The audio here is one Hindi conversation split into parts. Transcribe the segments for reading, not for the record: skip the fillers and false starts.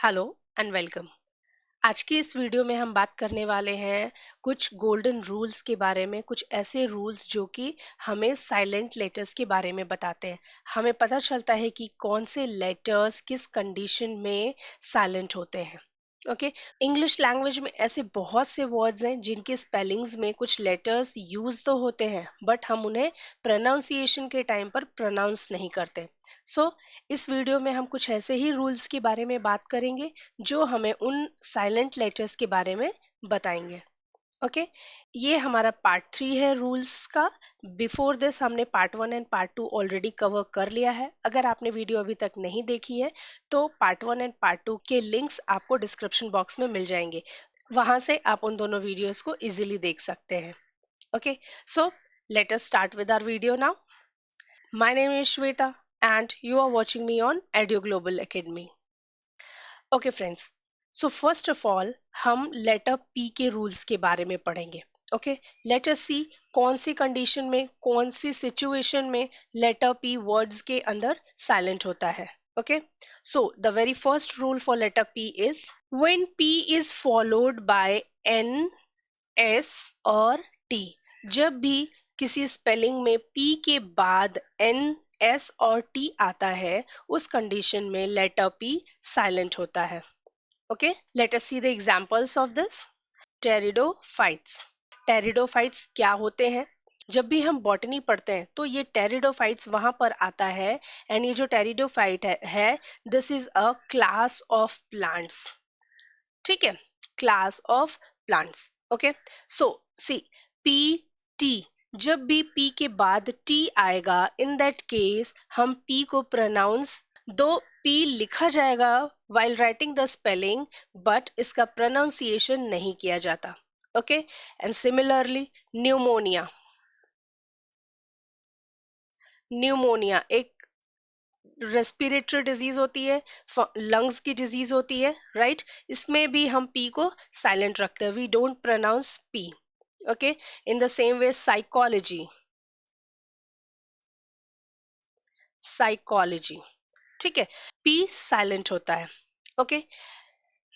Hello and welcome. आज की इस वीडियो में हम बात करने वाले हैं कुछ गोल्डन रूल्स के बारे में, कुछ ऐसे रूल्स जो कि हमें साइलेंट लेटर्स के बारे में बताते हैं। हमें पता चलता है कि कौन से लेटर्स किस कंडीशन में साइलेंट होते हैं। ओके, इंग्लिश लैंग्वेज में ऐसे बहुत से वर्ड्स हैं जिनके स्पेलिंग्स में कुछ लेटर्स यूज तो होते हैं बट हम उन्हें प्रोनाउंसिएशन के टाइम पर प्रोनाउंस नहीं करते। सो इस वीडियो में हम कुछ ऐसे ही रूल्स के बारे में बात करेंगे जो हमें उन साइलेंट लेटर्स के बारे में बताएंगे। ओके, ये हमारा पार्ट 3 है रूल्स का। बिफोर दिस हमने part 1 and part 2 already cover कर लिया है। अगर आपने वीडियो अभी तक नहीं देखी है तो पार्ट 1 एंड पार्ट 2 के लिंक्स आपको डिस्क्रिप्शन बॉक्स में मिल जाएंगे, वहां से आप उन दोनों वीडियोस को इजीली देख सकते हैं। Okay, so let us start with our video now. My name is Shweta and you are watching me on Edu Global Academy. Okay friends, so first of all हम लेटर P के रूल्स के बारे में पढ़ेंगे। ओके, लेटर सी कौन सी कंडीशन में, कौन सी सिचुएशन में लेटर P वर्ड्स के अंदर साइलेंट होता है। Okay, so the very first rule for letter P is when P is followed by N, S और T। जब भी किसी स्पेलिंग में P के बाद N, S और T आता है उस कंडीशन में लेटर P साइलेंट होता है। Okay, let us see the examples of this. Pteridophytes. Pteridophytes क्या होते हैं? जब भी हम बॉटनी पढ़ते हैं तो ये टेरिडोफाइट्स वहां पर आता है। एंड ये जो टेरिडोफाइट है this is a class of plants. ठीक है, class of plants. Okay, so see P T, जब भी पी के बाद टी आएगा इन दैट केस हम पी को प्रोनाउंस, दो पी लिखा जाएगा while writing the spelling but इसका प्रोनाउंसिएशन नहीं किया जाता। Okay, and similarly pneumonia. Pneumonia एक रेस्पिरेटरी डिजीज होती है, लंग्स की डिजीज होती है, राइट? इसमें भी हम पी को साइलेंट रखते हैं, we don't pronounce P. Okay, in the same way psychology. Psychology, ठीक है, पी साइलेंट होता है। Okay,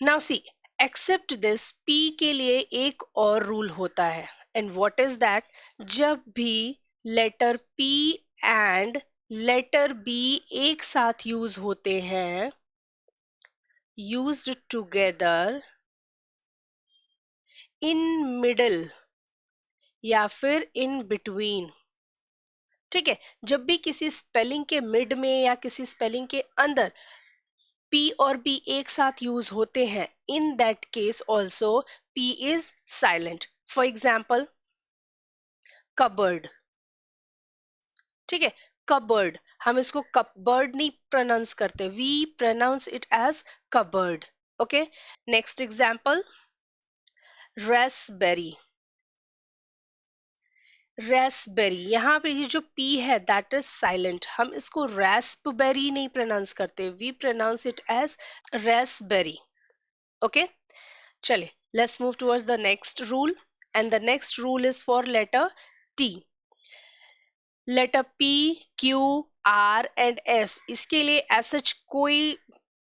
now see except this P के लिए एक और रूल होता है एंड व्हाट इज दैट? जब भी letter P and letter B एक साथ यूज होते हैं, used together in middle या फिर in between। ठीक है, जब भी किसी स्पेलिंग के मिड में या किसी स्पेलिंग के अंदर P और B एक साथ यूज होते हैं in that case also P is silent. For example cupboard. ठीक है, कबर्ड, हम इसको कपबर्ड नहीं प्रोनाउंस करते, we pronounce it as cupboard. Okay, next example raspberry. Raspberry, यहाँ पे ये जो पी है दैट इज साइलेंट, हम इसको रेस्पबेरी नहीं प्रोनाउंस करते, we pronounce it as raspberry. Okay, चलिए let's move towards the next rule and the next rule is for letter T. Letter P, Q, R and S, इसके लिए ऐसा कोई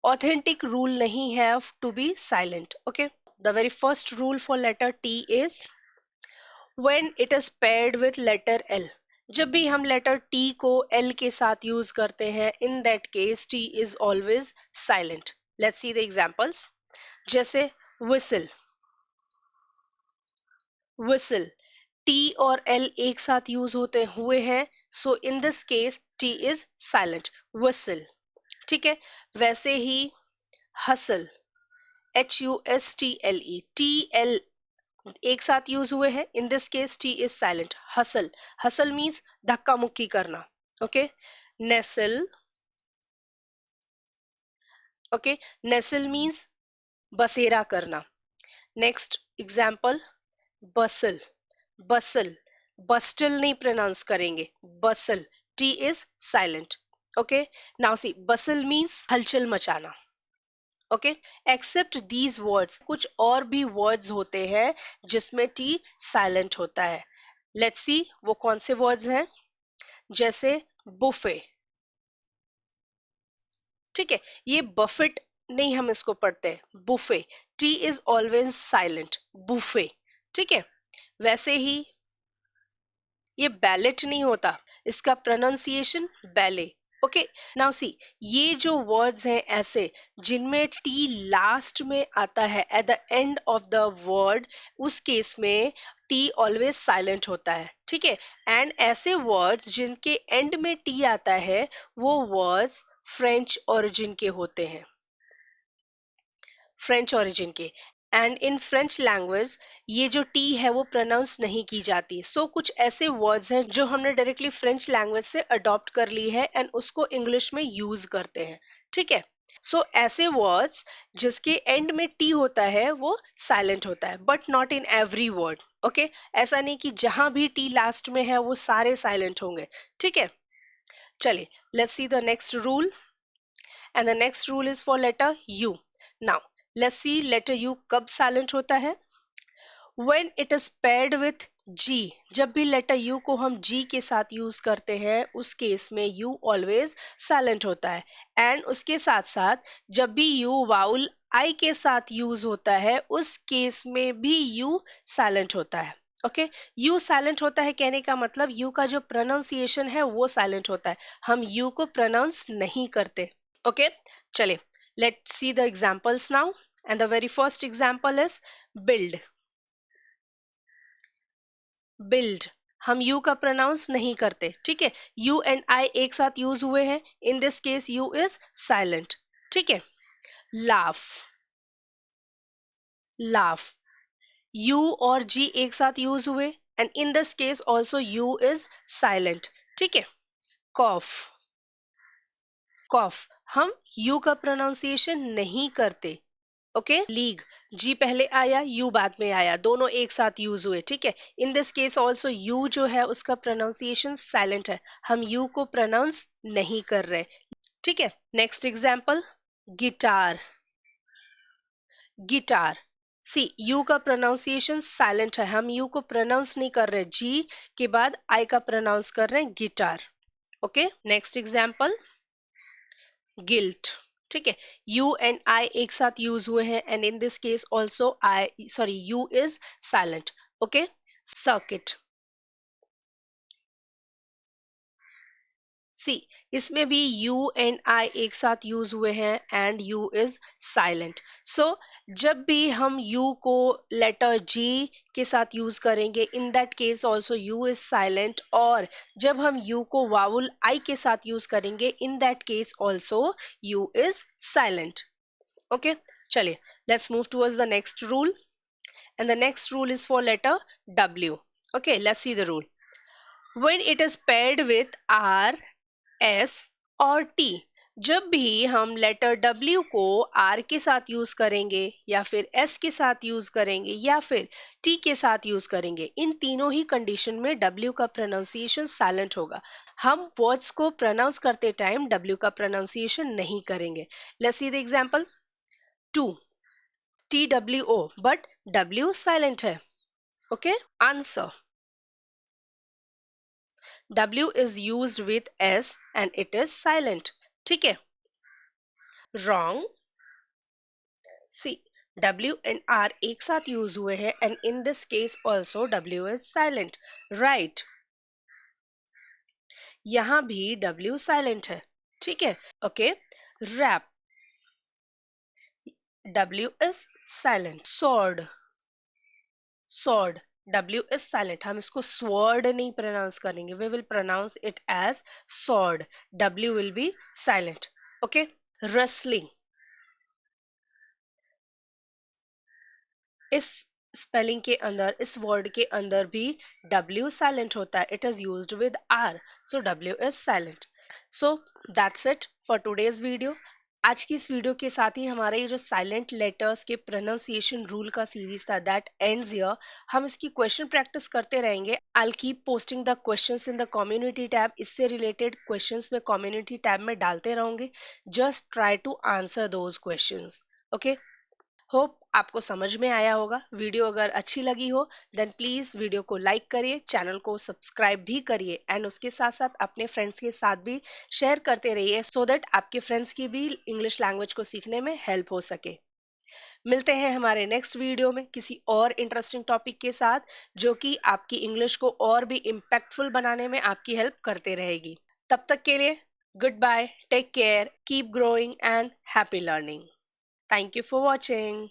ऑथेंटिक रूल नहीं है to be silent. Okay, the very first rule for letter T is when it is paired with letter L। जब भी हम लेटर T को L के साथ यूज करते हैं in that case T is always silent। Let's see the examples। जैसे whistle। whistle, T और L एक साथ यूज होते हुए हैं, so in this case T is silent, whistle। ठीक है, वैसे ही hustle, HUSTLE, TL एक साथ यूज हुए हैं, इन this case T is silent. Hustle, hustle means धक्का मुक्की करना। ओके, नेसल। ओके, नेसल मीन्स बसेरा करना। नेक्स्ट एग्जाम्पल बसल। बसल, बस्टल नहीं प्रोनाउंस करेंगे, bustle, T is silent. Okay, now see bustle means हलचल मचाना। ओके, एक्सेप्ट दीज वर्ड्स, कुछ और भी वर्ड्स होते हैं जिसमें टी साइलेंट होता है। लेट्स सी वो कौन से वर्ड्स हैं। जैसे बुफे। ठीक है, ये बफेट नहीं हम इसको पढ़ते हैं buffet, T is always silent, buffet. ठीक है, वैसे ही ये बैलेट नहीं होता, इसका प्रोनाउंसिएशन बैले। ओके, नाउ सी, ये जो वर्ड्स हैं ऐसे जिनमें टी लास्ट में आता है at the end of the word, उस केस में टी ऑलवेज साइलेंट होता है। ठीक है, एंड ऐसे वर्ड्स जिनके एंड में टी आता है वो वर्ड्स फ्रेंच ओरिजिन के होते हैं, फ्रेंच ओरिजिन के। एंड इन फ्रेंच लैंग्वेज ये जो टी है वो प्रोनाउंस नहीं की जाती। सो कुछ ऐसे वर्ड्स हैं जो हमने डायरेक्टली फ्रेंच लैंग्वेज से अडॉप्ट कर ली है एंड उसको इंग्लिश में यूज करते हैं। ठीक है, सो ऐसे वर्ड्स जिसके एंड में टी होता है वो साइलेंट होता है, but not in every word. Okay, ऐसा नहीं कि जहां भी टी लास्ट में है वो सारे साइलेंट होंगे। ठीक है, चलिए let's see the next rule, and the next rule is for letter U. Now let's see letter U कब साइलेंट होता है। When it is paired with G, जब भी लेटर U को हम G के साथ यूज करते हैं उस केस में U ऑलवेज साइलेंट होता है। एंड उसके साथ साथ जब भी U वाउल I के साथ यूज होता है उस केस में भी U साइलेंट होता है। ओके, U साइलेंट होता है कहने का मतलब U का जो प्रोनाउंसिएशन है वो साइलेंट होता है, हम U को प्रोनाउंस नहीं करते। ओके, चलिए let's see the examples now, and the very first example is build. Build, हम यू का प्रोनाउंस नहीं करते। ठीक है, यू एंड आई एक साथ यूज हुए हैं, इन this case you is silent. ठीक है, लाफ, लाफ, यू और जी एक साथ यूज हुए and in this case also you is silent. ठीक है, कॉफ, कॉफ, हम यू का प्रोनाउंसिएशन नहीं करते। ओके, लीग, जी पहले आया यू बाद में आया, दोनों एक साथ यूज हुए। ठीक है, इन दिस केस ऑल्सो यू जो है उसका प्रोनाउंसिएशन साइलेंट है, हम यू को प्रोनाउंस नहीं कर रहे। ठीक है, next example, guitar, guitar, see U का प्रोनाउंसिएशन साइलेंट है, हम यू को प्रोनाउंस नहीं कर रहे, जी के बाद आई का प्रोनाउंस कर रहे हैं guitar. Okay, next example, guilt. ठीक है, यू एंड आई एक साथ यूज हुए हैं and in this case also I sorry U is silent. Okay, circuit, see इसमें भी यू एंड आई एक साथ यूज हुए हैं एंड यू इज साइलेंट। सो जब भी हम यू को लेटर जी के साथ यूज करेंगे इन that case also you is silent, और जब हम यू को वाउल आई के साथ यूज करेंगे इन that case also you is silent. Okay, चलिए let's move towards the next rule, and the next rule is for letter W. Okay, let's see the rule. When it is paired with R, S or T, जब भी हम लेटर W को R के साथ यूज करेंगे या फिर S के साथ यूज करेंगे या फिर T के साथ यूज करेंगे, इन तीनों ही कंडीशन में W का प्रोनाउंसिएशन साइलेंट होगा, हम वर्ड्स को प्रोनाउंस करते टाइम W का प्रोनाउंसिएशन नहीं करेंगे। Let's see the example, two, TWO, but W silent है। Okay, answer, W is used with S and it is silent। ठीक है, wrong, see W and R एक साथ यूज हुए हैं and in this case also W is silent। right, यहाँ भी W silent है। ठीक है, okay, rap, W is silent। sword, sword, W is silent, हम इसको sword नहीं pronounce करेंगे, we will pronounce it as sword, W will be silent। okay, wrestling, इस स्पेलिंग के अंदर, इस वर्ड के अंदर भी W साइलेंट होता है, it is used with R, so W is silent. So that's it for today's video. आज की इस वीडियो के साथ ही हमारा ये जो साइलेंट लेटर्स के प्रोनाउंसिएशन रूल का सीरीज था दैट एंड्स हियर। हम इसकी क्वेश्चन प्रैक्टिस करते रहेंगे। I keep posting the questions in the community tab, इससे रिलेटेड क्वेश्चंस मैं कम्युनिटी टैब में डालते रहूंगी, just try to answer those questions. Okay, hope आपको समझ में आया होगा। वीडियो अगर अच्छी लगी हो देन प्लीज वीडियो को लाइक करिए, चैनल को सब्सक्राइब भी करिए एंड उसके साथ साथ अपने फ्रेंड्स के साथ भी शेयर करते रहिए सो दैट आपके फ्रेंड्स की भी इंग्लिश लैंग्वेज को सीखने में हेल्प हो सके। मिलते हैं हमारे नेक्स्ट वीडियो में किसी और इंटरेस्टिंग टॉपिक के साथ जो कि आपकी इंग्लिश को और भी इम्पैक्टफुल बनाने में आपकी हेल्प करते रहेगी। तब तक के लिए goodbye, take care, keep growing and happy learning. Thank you for watching.